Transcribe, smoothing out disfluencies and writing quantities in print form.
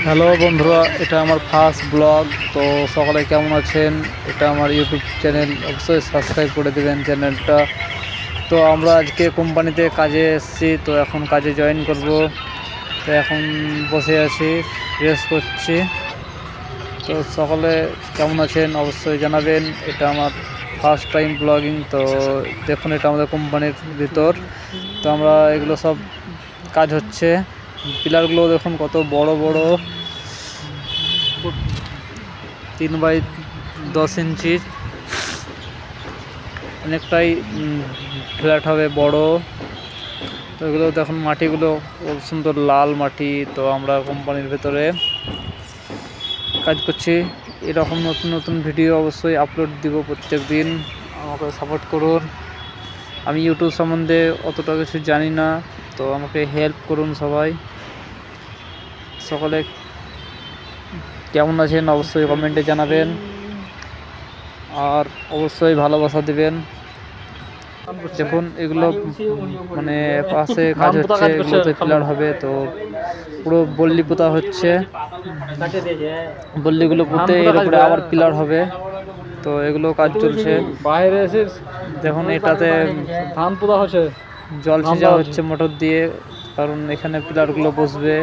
Hello বন্ধুরা, এটা আমার ফার্স্ট ব্লগ। তো সকালে কেমন আছেন? এটা আমার ইউটিউব চ্যানেল, অবশ্যই সাবস্ক্রাইব করে দেবেন চ্যানেলটা। তো আমরা আজকে কোম্পানিতে কাজে এসেছি, তো এখন কাজে জয়েন করব। তো এখন বসে আছি, রেস্ট করছি। তো সকালে কেমন আছেন অবশ্যই জানাবেন। এটা আমার ফার্স্ট টাইম ব্লগিং। তো দেখুন, এটা আমাদের কোম্পানির ভিতর। তো আমরা এগুলো সব কাজ হচ্ছে। পিলারগুলো দেখুন কত বড় বড়, 3x10 ইঞ্চি, অনেকটাই ফ্ল্যাট হবে, বড়। তো এগুলো দেখুন, মাটিগুলো খুব সুন্দর লাল মাটি। তো আমরা কোম্পানির ভেতরে কাজ করছি। এরকম নতুন নতুন ভিডিও অবশ্যই আপলোড দিব প্রত্যেক দিন। আমাকে সাপোর্ট করুন। আমি ইউটিউব সম্বন্ধে অতটা কিছু জানি না, তো আমাকে হেল্প করুন সবাই। সকলে কেমন আছেন অবশ্যই কমেন্টে জানাবেন, আর অবশ্যই ভালোবাসা দেবেন। দেখুন এগুলো মানে পাশে কাজ হচ্ছে, এগুলোতে পিলার হবে। তো পুরো বল্লি পোতা হচ্ছে, বল্লিগুলো পুঁতে এর উপরে আবার পিলার হবে। তো এগুলো কাজ চলছে বাইরে এসে। দেখুন এটাতে ধান পোতা হচ্ছে, জল ছিঁচা হচ্ছে মোটর দিয়ে, কারণ এখানে পিলারগুলো বসবে।